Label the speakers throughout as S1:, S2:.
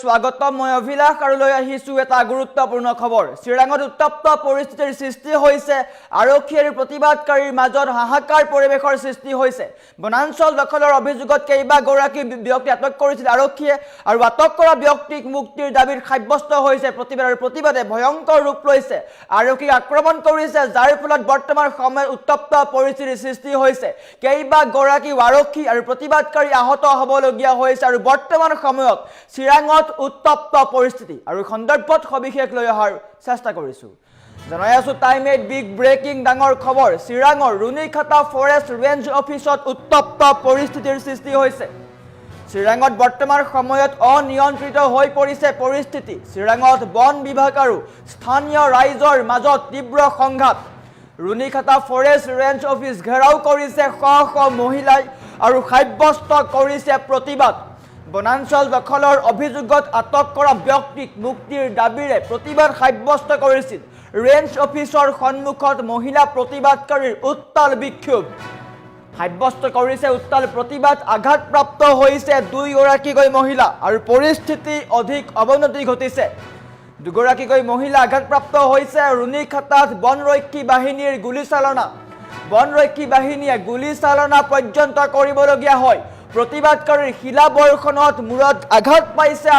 S1: স্বাগতম মই অভিলাষ আৰু লৈ আহিছো এটা গুৰুত্বপূৰ্ণ খবৰ চিৰাঙত উত্তপ্ত পৰিস্থিতিৰ সৃষ্টি হৈছে আৰক্ষী আৰু প্ৰতিবাদকাৰীৰ মাজত হাহাকাৰ পৰিবেশৰ সৃষ্টি হৈছে বনাঞ্চল দখলৰ অভিযোগত কেইবা গৰাকী ব্যক্তি আটক কৰিছিল আৰক্ষীয়ে আৰু আটক কৰা ব্যক্তিক মুক্তিৰ দাবীত সাব্যস্ত হৈছে প্ৰতিবাদে ভয়ংকৰ ৰূপ লৈছে আৰক্ষীক আক্ৰমণ কৰিছে যাৰ ফলত বৰ্তমান সময়ত উত্তপ্ত পৰিস্থিতিৰ সৃষ্টি হৈছে কেইবা গৰাকী আৰক্ষী আৰু প্ৰতিবাদকাৰী আহত হ'বলগীয়া হৈছে আৰু বৰ্তমান সময়ত চিৰাঙত উত্তপ্ত পৰিস্থিতি আৰু সন্দৰ্ভত সবিশেষ লৈ অহাৰ চেষ্টা কৰিছো জনাই আছো টাইম এট বিগ ব্ৰেকিং ডাঙৰ খবৰ চিৰাঙৰ ৰুনিখাতা ফৰেষ্ট ৰেঞ্জ অফিচত উত্তপ্ত পৰিস্থিতিৰ সৃষ্টি হৈছে চিৰাঙত বৰ্তমান সময়ত অনিয়ন্ত্ৰিত হৈ পৰিছে পৰিস্থিতি চিৰাঙত বন বিভাগ আৰু স্থানীয় ৰাইজৰ মাজত তীব্ৰ সংঘাত ৰুনিখাতা ফৰেষ্ট ৰেঞ্জ অফিচ ঘেৰাও কৰিছে শ শ মহিলাই আৰু সাব্যস্ত কৰিছে প্ৰতিবাদ বনাঞ্চল দখলৰ অভিযোগত আটক কৰা ব্যক্তিক মুক্তিৰ দাবীৰে প্ৰতিবাদ সাব্যস্ত কৰিছিল ৰেঞ্জ অফিচৰ সন্মুখত মহিলা প্ৰতিবাদকাৰীৰ উত্তাল বিক্ষোভ সাব্যস্ত কৰিছে উত্তাল প্ৰতিবাদ আঘাতপ্ৰাপ্ত হৈছে দুইগৰাকীকৈ মহিলা আৰু পৰিস্থিতি অধিক অৱনতি ঘটিছে দুগৰাকীকৈ মহিলা আঘাতপ্ৰাপ্ত হৈছে ৰুনিখাতাত বনৰক্ষী বাহিনীৰ গুলীচালনা বনৰক্ষী বাহিনীয়ে গুলীচালনা পৰ্যন্ত কৰিবলগীয়া হয় প্ৰতিবাদকাৰীৰ শিলা বৰ্ষণত মূৰত আঘাত পাইছে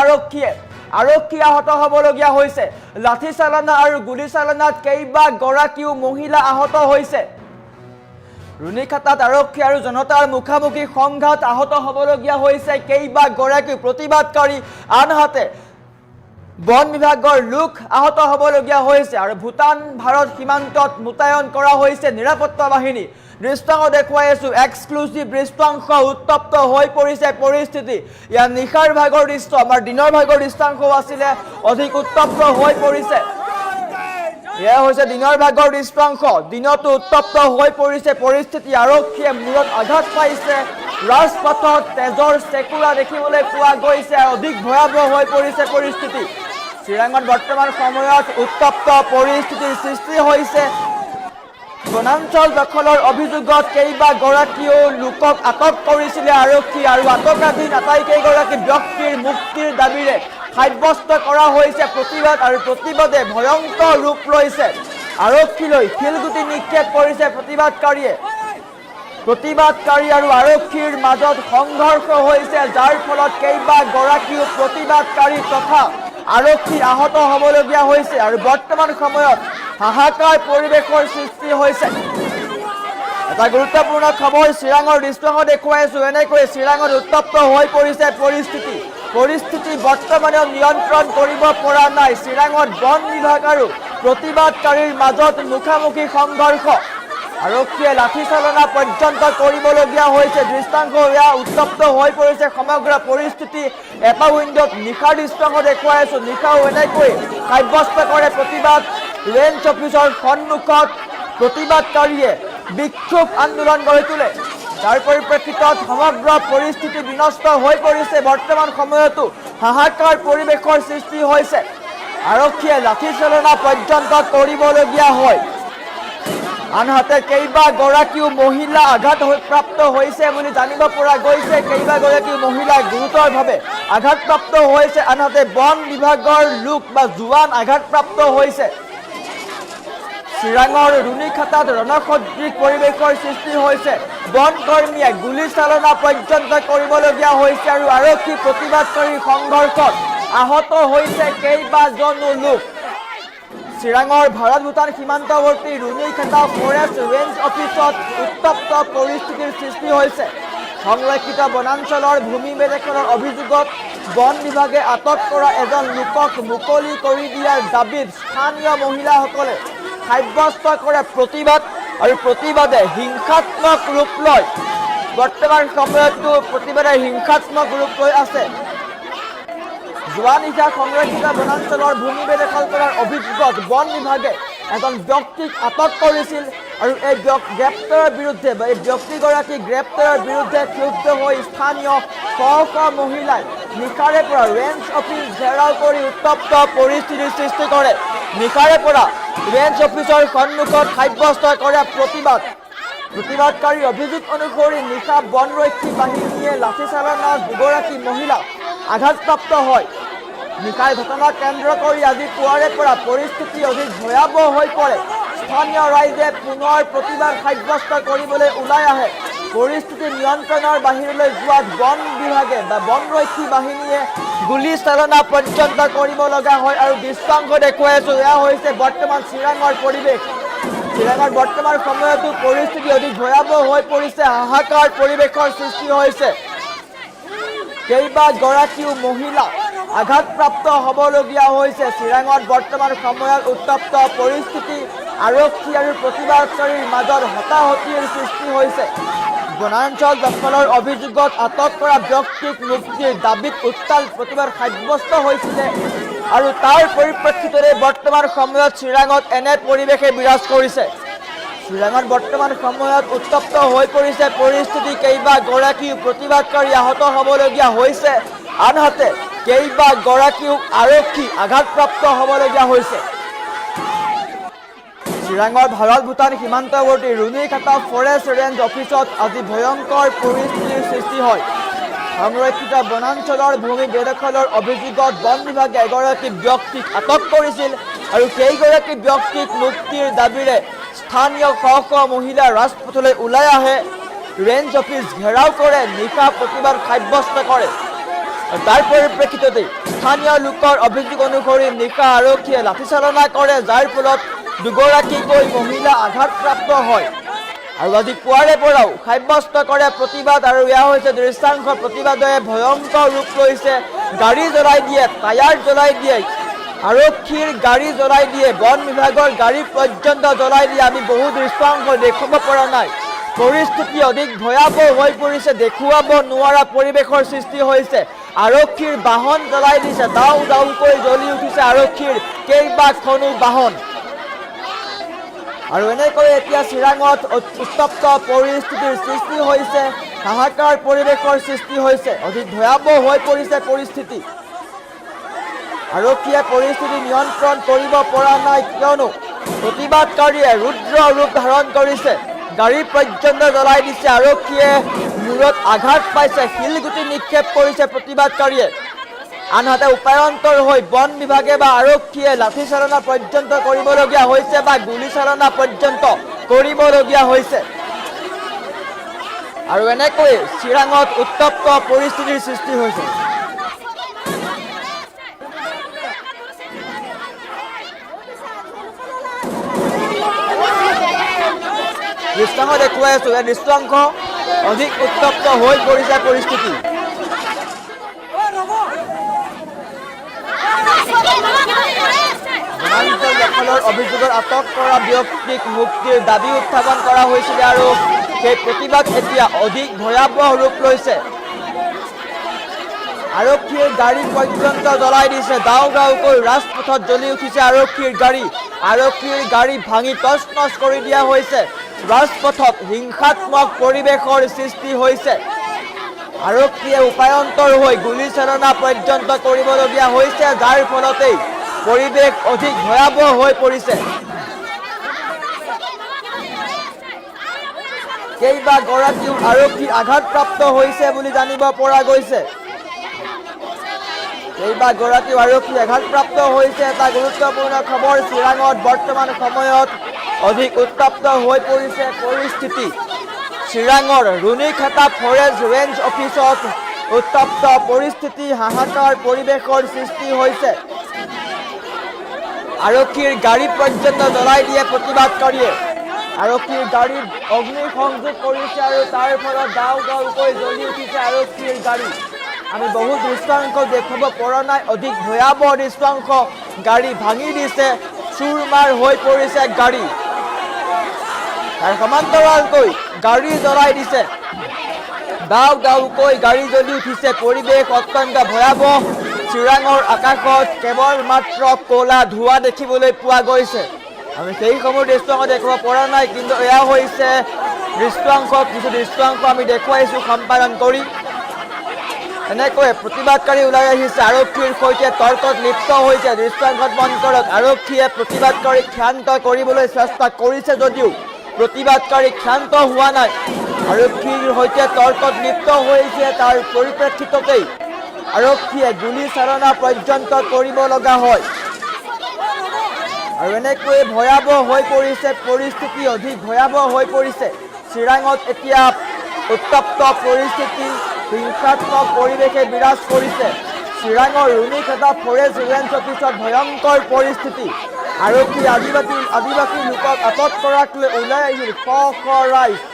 S1: আৰক্ষী আহত হ'বলগীয়া হৈছে লাঠি চালনা আৰু গুলীচালনাত কেইবা গৰাকীও মহিলা আহত হৈছে ৰুনিখাতাত আৰক্ষী আৰু জনতাৰ মুখামুখি সংঘাত আহত হ'বলগীয়া হৈছে কেইবা গৰাকী প্ৰতিবাদকাৰী আনহাতে বন বিভাগৰ লোক আহত হ'বলগীয়া হৈছে আৰু ভূটান ভাৰত সীমান্তত মোতায়ন কৰা হৈছে নিৰাপত্তা বাহিনী দৃষ্টান্ত দেখুৱাই আছো এক্সক্লুসিভ দৃষ্টান্ত উত্তপ্ত হৈ পৰিছে পৰিস্থিতি ইয়াৰ নিশাৰ ভাগৰ দৃশ্য আমাৰ দিনৰ ভাগৰ দৃষ্টান্ত আছিলে অধিক উত্তপ্ত হৈ পৰিছে এয়া হৈছে দিনৰ ভাগৰ দৃষ্টান্ত দিনতো উত্তপ্ত হৈ পৰিছে পৰিস্থিতি আৰক্ষীয়ে মূৰত আঘাত পাইছে ৰাজপথত তেজৰ চেকুৰা দেখিবলৈ পোৱা গৈছে অধিক ভয়াৱহ হৈ পৰিছে পৰিস্থিতি চিৰাঙত বৰ্তমান সময়ত উত্তপ্ত পৰিস্থিতিৰ সৃষ্টি হৈছে বনাঞ্চল দখলৰ অভিযোগত কেইবা গৰাকীও লোকক আটক কৰিছিলে আৰক্ষী আৰু আটকাধীন আটাইকেইগৰাকী ব্যক্তিৰ মুক্তিৰ দাবীৰে সাব্যস্ত কৰা হৈছে প্ৰতিবাদ আৰু প্ৰতিবাদে ভয়ংকৰ ৰূপ লৈছে আৰক্ষীলৈ শিলগুটি নিক্ষেপ কৰিছে প্ৰতিবাদকাৰী আৰু আৰক্ষীৰ মাজত সংঘৰ্ষ হৈছে যাৰ ফলত কেইবা গৰাকীও প্ৰতিবাদকাৰী তথা আৰক্ষী আহত হ'বলগীয়া হৈছে আৰু বৰ্তমান সময়ত হাহাকাৰ পৰিবেশৰ সৃষ্টি হৈছে এটা গুৰুত্বপূৰ্ণ খবৰ চিৰাঙৰ দৃশ্য দেখুৱাই আছো এনেকৈ চিৰাঙত উত্তপ্ত হৈ পৰিছে পৰিস্থিতি বৰ্তমানে নিয়ন্ত্ৰণ কৰিব পৰা নাই চিৰাঙত বন বিভাগ আৰু প্ৰতিবাদকাৰীৰ মাজত মুখামুখি সংঘৰ্ষ আৰক্ষীয়ে লাঠি চালনা পৰ্যন্ত কৰিবলগীয়া হৈছে দৃষ্টান্ত এয়া উত্তপ্ত হৈ পৰিছে সমগ্ৰ পৰিস্থিতি এটা উইণ্ডত নিশাৰ দৃশ্য দেখুৱাই আছো নিশাও এনেকৈ সাব্যস্ত কৰে প্ৰতিবাদ ৰেঞ্জ অফিচৰ সন্মুখত প্ৰতিবাদকাৰীয়ে বিক্ষোভ আন্দোলন গঢ়ি তোলে যাৰ পৰিপ্ৰেক্ষিতত সমগ্ৰ পৰিস্থিতি বিনষ্ট হৈ পৰিছে বৰ্তমান সময়তো হাহাকাৰ পৰিবেশৰ সৃষ্টি হৈছে আৰক্ষীয়ে লাঠি চালনা পৰ্যন্ত কৰিবলগীয়া হয় আনহাতে কেইবা গৰাকীও মহিলা আঘাতপ্ৰাপ্ত হৈছে বুলি জানিব পৰা গৈছে কেইবা গৰাকী মহিলা গুৰুতৰভাৱে আঘাতপ্ৰাপ্ত হৈছে আনহাতে বন বিভাগৰ লোক বা জোৱান আঘাতপ্ৰাপ্ত হৈছে চিৰাঙৰ ৰুনিখাতাত ৰণসদৃশ পৰিৱেশৰ সৃষ্টি হৈছে বন কৰ্মীয়ে গুলীচালনা পৰ্যন্ত কৰিবলগীয়া হৈছে আৰু আৰক্ষী প্ৰতিবাদকাৰী সংঘৰ্ষত আহত হৈছে কেইবাজনো লোক চিৰাঙৰ ভাৰত ভূটান সীমান্তৱৰ্তী ৰুনিখাতা ফৰেষ্ট ৰেঞ্জ অফিচত উত্তপ্ত পৰিস্থিতিৰ সৃষ্টি হৈছে সংৰক্ষিত বনাঞ্চলৰ ভূমি বেদখলৰ অভিযোগত বন বিভাগে আটক কৰা এজন লোকক মুকলি কৰি দিয়াৰ দাবীত স্থানীয় মহিলাসকলে সাব্যস্ত কৰে প্ৰতিবাদ আৰু প্ৰতিবাদে হিংসাত্মক ৰূপ লয় বৰ্তমান সময়তো প্ৰতিবাদে হিংসাত্মক ৰূপ লৈ আছে যোৱা নিশা সংৰক্ষিত বনাঞ্চলৰ ভূমি বেদখল কৰাৰ অভিযোগত বন বিভাগে এজন ব্যক্তিক আটক কৰিছিল আৰু এই গ্ৰেপ্তাৰৰ বিৰুদ্ধে বা এই ব্যক্তিগৰাকী গ্ৰেপ্তাৰৰ বিৰুদ্ধে ক্ষুব্ধ হৈ স্থানীয় শ শ মহিলাই নিশাৰে পৰা ৰেঞ্জ অফিচ ঘেৰাও কৰি উত্তপ্ত পৰিস্থিতিৰ সৃষ্টি কৰে নিশাৰে পৰা ৰেঞ্জ অফিচৰ সন্মুখত সাব্যস্ত কৰে প্ৰতিবাদকাৰীৰ অভিযোগ অনুসৰি নিশা বনৰক্ষী বাহিনীয়ে লাঠি চালনাত দুগৰাকী মহিলা আঘাতপ্ৰাপ্ত হয় নিশাৰ ঘটনাক কেন্দ্ৰ কৰি আজি পুৱাৰে পৰা পৰিস্থিতি অধিক ভয়াৱহ হৈ পৰে স্থানীয় ৰাইজে পুনৰ প্ৰতিবাদ সাব্যস্ত কৰিবলৈ ওলাই আহে পৰিস্থিতি নিয়ন্ত্ৰণৰ বাহিৰলৈ যোৱাত বন বিভাগে বা বনৰক্ষী বাহিনীয়ে গুলি চালনা পৰ্যন্ত কৰিব লগা হয় আৰু দৃশ্যাংশ দেখুৱাই আছো এয়া হৈছে বৰ্তমান চিৰাঙৰ পৰিৱেশ চিৰাঙৰ বৰ্তমান সময়তো পৰিস্থিতি অধিক ভয়াৱহ হৈ পৰিছে হাহাকাৰ পৰিৱেশৰ সৃষ্টি হৈছে কেইবাগৰাকীও মহিলা আঘাতপ্ৰাপ্ত হ'বলগীয়া হৈছে চিৰাঙত বৰ্তমান সময়ত উত্তপ্ত পৰিস্থিতি আৰক্ষী আৰু প্ৰতিবাদকাৰীৰ মাজত হতাহতিৰ সৃষ্টি হৈছে বনাঞ্চল দখলৰ অভিযোগত আটক কৰা ব্যক্তিক মুক্তিৰ দাবীত উত্তাল প্ৰতিবাদ সাব্যস্ত হৈছিলে আৰু তাৰ পৰিপ্ৰেক্ষিততে বৰ্তমান সময়ত চিৰাঙত এনে পৰিৱেশে বিৰাজ কৰিছে চিৰাঙত বৰ্তমান সময়ত উত্তপ্ত হৈ পৰিছে পৰিস্থিতি কেইবাগৰাকীও প্ৰতিবাদকাৰী আহত হ'বলগীয়া হৈছে আনহাতে কেইবাগৰাকীও আৰক্ষী আঘাতপ্ৰাপ্ত হ'বলগীয়া হৈছে চিৰাঙৰ ভাৰত ভূটান সীমান্তৱৰ্তী ৰুণিখাটা ফৰেষ্ট ৰেঞ্জ অফিচত আজি ভয়ংকৰ পৰিস্থিতিৰ সৃষ্টি হয় সংৰক্ষিত বনাঞ্চলৰ ভূমি বেদখলৰ অভিযোগত বন বিভাগে এগৰাকী ব্যক্তিক আটক কৰিছিল আৰু কেইগৰাকী ব্যক্তিক মুক্তিৰ দাবীৰে স্থানীয় শ মহিলা ৰাজপথলৈ ওলাই আহে ৰেঞ্জ অফিচ ঘেৰাও কৰে নিশা প্ৰতিবাদ সাব্যস্ত কৰে তাৰ পৰিপ্ৰেক্ষিততে স্থানীয় লোকৰ অভিযোগ অনুসৰি নিশা আৰক্ষীয়ে লাঠিচালনা কৰে যাৰ ফলত দুগৰাকীকৈ মহিলা আঘাতপ্ৰাপ্ত হয় আৰু আজি পুৱাৰে পৰাও সাব্যস্ত কৰে প্ৰতিবাদ আৰু এয়া হৈছে দৃশ্যাংশ প্ৰতিবাদে ভয়ংকৰ ৰূপ লৈছে গাড়ী জ্বলাই দিয়ে টায়াৰ জ্বলাই দিয়ে আৰক্ষীৰ গাড়ী জ্বলাই দিয়ে বন বিভাগৰ গাড়ী পৰ্যন্ত জ্বলাই দিয়ে আমি বহু দৃশ্যাংশ দেখুৱাব পৰা নাই পৰিস্থিতি অধিক ভয়াৱহ হৈ পৰিছে দেখুৱাব নোৱাৰা পৰিৱেশৰ সৃষ্টি হৈছে আৰক্ষীৰ বাহন জ্বলাই দিছে দাও দাওকৈ জ্বলি উঠিছে আৰক্ষীৰ কেইবাখনো বাহন আৰু এনেকৈ এতিয়া চিৰাঙত উত্তপ্ত পৰিস্থিতিৰ সৃষ্টি হৈছে হাহাকাৰ পৰিৱেশৰ সৃষ্টি হৈছে অধিক ভয়াৱহ হৈ পৰিছে পৰিস্থিতি আৰক্ষীয়ে পৰিস্থিতি নিয়ন্ত্ৰণ কৰিব পৰা নাই কিয়নো প্ৰতিবাদকাৰীয়ে ৰুদ্ৰ ৰূপ ধাৰণ কৰিছে গাড়ী পৰ্যন্ত জ্বলাই দিছে আৰক্ষীয়ে মূৰত আঘাত পাইছে শিলগুটি নিক্ষেপ কৰিছে প্ৰতিবাদকাৰীয়ে আনহাতে উপায়ন্তৰ হৈ বন বিভাগে বা আৰক্ষীয়ে লাঠিচালনা পৰ্যন্ত কৰিবলগীয়া হৈছে বা গুলীচালনা পৰ্যন্ত কৰিবলগীয়া হৈছে আৰু এনেকৈ চিৰাঙত উত্তপ্ত পৰিস্থিতিৰ সৃষ্টি হৈছে দৃশ্যাংশ দেখুৱাই আছো এই দৃশ্যাংশ অধিক উত্তপ্ত হৈ পৰিছে পৰিস্থিতি বনাঞ্চল দখলৰ অভিযোগত আটক কৰা ব্যক্তিক মুক্তিৰ দাবী উত্থাপন কৰা হৈছিল আৰু সেই প্ৰতিবাদ এতিয়া অধিক ভয়াৱহ ৰূপ লৈছে আৰক্ষীৰ গাড়ী পৰ্যন্ত জ্বলাই দিছে দাও দাওকৈ ৰাজপথত জ্বলি উঠিছে আৰক্ষীৰ গাড়ী ভাঙি তছ নছ কৰি দিয়া হৈছে ৰাজপথত হিংসাত্মক পৰিৱেশৰ সৃষ্টি হৈছে আৰক্ষীয়ে উপায়ন্তৰ হৈ গুলীচালনা পৰ্যন্ত কৰিবলগীয়া হৈছে যাৰ ফলতেই পৰিৱেশ অধিক ভয়াৱহ হৈ পৰিছে কেইবাগৰাকীও আৰক্ষী আঘাতপ্ৰাপ্ত হৈছে বুলি জানিব পৰা গৈছে কেইবাগৰাকীও আৰক্ষী আঘাতপ্ৰাপ্ত হৈছে এটা গুৰুত্বপূৰ্ণ খবৰ চিৰাঙত বৰ্তমান সময়ত অধিক উত্তপ্ত হৈ পৰিছে পৰিস্থিতি চিৰাঙৰ ৰুণিখাটা ফৰেষ্ট ৰেঞ্জ অফিচত উত্তপ্ত পৰিস্থিতি হাহাকাৰ পৰিৱেশৰ সৃষ্টি হৈছে আৰক্ষীৰ গাড়ী পৰ্যন্ত জ্বলাই দিয়ে প্ৰতিবাদকাৰীয়ে আৰক্ষীৰ গাড়ীত অগ্নিসংযোগ কৰিছে আৰু তাৰ ফলত দাও দাওকৈ জ্বলি উঠিছে আৰক্ষীৰ গাড়ী আমি বহু দৃশ্যাংশ দেখুৱাব পৰা নাই অধিক ভয়াৱহ দৃশ্যাংশ গাড়ী ভাঙি দিছে চুৰমাৰ হৈ পৰিছে গাড়ী তাৰ সমান্তৰালকৈ গাড়ী জ্বলাই দিছে দাও দাওকৈ গাড়ী জ্বলি উঠিছে পৰিৱেশ অত্যন্ত ভয়াৱহ চিৰাঙৰ আকাশত কেৱল মাত্ৰ ক'লা ধোঁৱা দেখিবলৈ পোৱা গৈছে আমি সেইসমূহ দৃশ্যাংশ দেখুৱাব পৰা নাই কিন্তু এয়া হৈছে কিছু দৃশ্যাংশ আমি দেখুৱাইছোঁ সম্পাদন কৰি এনেকৈ প্ৰতিবাদকাৰী ওলাই আহিছে আৰক্ষীৰ সৈতে তৰ্কত লিপ্ত হৈছে দৃশ্যাংশত মন কৰক আৰক্ষীয়ে প্ৰতিবাদকাৰীক ক্ষান্ত কৰিবলৈ চেষ্টা কৰিছে যদিও প্ৰতিবাদকাৰী ক্ষান্ত হোৱা নাই আৰক্ষীৰ সৈতে তৰ্কত লিপ্ত হৈছে তাৰ পৰিপ্ৰেক্ষিততেই আৰক্ষীয়ে গুলীচালনা পৰ্যন্ত কৰিব লগা হয় আৰু এনেকৈ ভয়াৱহ হৈ পৰিছে পৰিস্থিতি অধিক ভয়াৱহ হৈ পৰিছে চিৰাঙত এতিয়া উত্তপ্ত পৰিস্থিতি হিংসাত্মক পৰিৱেশে বিৰাজ কৰিছে চিৰাঙৰ ৰুণিখাটা ফৰেষ্ট ৰেঞ্জ অফিচত ভয়ংকৰ পৰিস্থিতি আৰক্ষী আদিবাসী লোকক আটক কৰাক লৈ ওলাই আহিল শ শ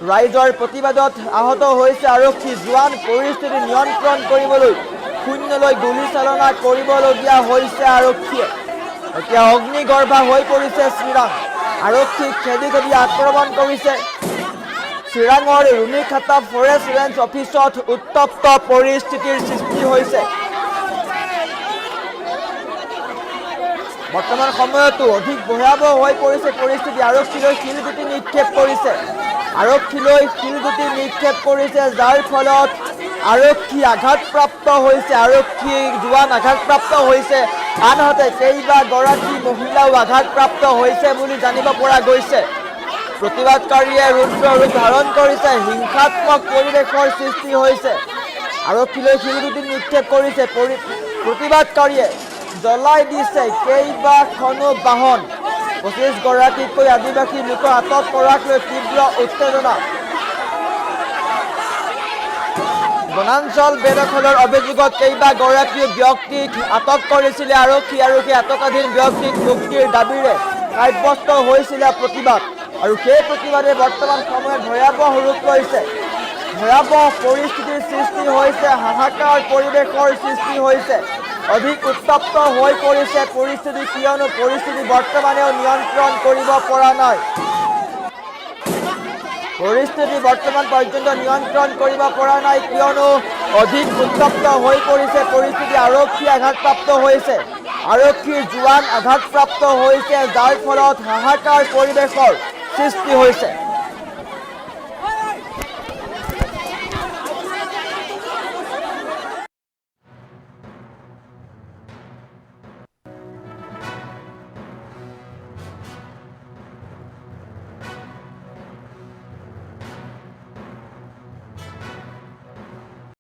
S1: ৰাইজৰ প্ৰতিবাদত আহত হৈছে আৰক্ষী জোৱান পৰিস্থিতি নিয়ন্ত্ৰণ কৰিবলৈ শূন্যলৈ গুলীচালনা কৰিবলগীয়া হৈছে আৰক্ষীয়ে এতিয়া অগ্নিগৰ্ভা হৈ পৰিছে চিৰাং আৰক্ষীক খেদি খেদি আক্ৰমণ কৰিছে চিৰাঙৰ ৰুণিখাটা ফৰেষ্ট ৰেঞ্জ অফিচত উত্তপ্ত পৰিস্থিতিৰ সৃষ্টি হৈছে বৰ্তমান সময়তো অধিক ভয়াৱহ হৈ পৰিছে পৰিস্থিতি আৰক্ষীলৈ শিলগুটি নিক্ষেপ কৰিছে যাৰ ফলত আৰক্ষী আঘাতপ্ৰাপ্ত হৈছে আৰক্ষী জোৱান আঘাতপ্ৰাপ্ত হৈছে আনহাতে কেইবাগৰাকী মহিলাও আঘাতপ্ৰাপ্ত হৈছে বুলি জানিব পৰা গৈছে প্ৰতিবাদকাৰীয়ে ৰুদ্ৰ ৰূপ ধাৰণ কৰিছে হিংসাত্মক পৰিৱেশৰ সৃষ্টি হৈছে আৰক্ষীলৈ শিলগুটি নিক্ষেপ কৰিছে প্ৰতিবাদকাৰীয়ে জ্বলাই দিছে কেইবাখনো বাহন 25 গৰাকীকৈ আদিবাসী লোকক আটক কৰাক লৈ তীব্ৰ উত্তেজনা বনাঞ্চল বেদখলৰ অভিযোগত কেইবাগৰাকী ব্যক্তিক আটক কৰিছিলে আৰক্ষী আৰু সেই আটকাধীন ব্যক্তিক মুক্তিৰ দাবীৰে সাব্যস্ত হৈছিলে প্ৰতিবাদ আৰু সেই প্ৰতিবাদে বৰ্তমান সময়ত ভয়াৱহ ৰূপ লৈছে ভয়াৱহ পৰিস্থিতিৰ সৃষ্টি হৈছে হাহাকাৰ পৰিৱেশৰ সৃষ্টি হৈছে অধিক উত্তপ্ত হৈ পৰিছে পৰিস্থিতি কিয়নো পৰিস্থিতি বৰ্তমানেও নিয়ন্ত্ৰণ কৰিব পৰা নাই পৰিস্থিতি বৰ্তমান পৰ্যন্ত নিয়ন্ত্ৰণ কৰিব পৰা নাই কিয়নো অধিক উত্তপ্ত হৈ পৰিছে পৰিস্থিতি আৰক্ষী আঘাতপ্ৰাপ্ত হৈছে আৰক্ষীৰ জোৱান আঘাতপ্ৰাপ্ত হৈছে যাৰ ফলত হাহাকাৰ পৰিৱেশৰ সৃষ্টি হৈছে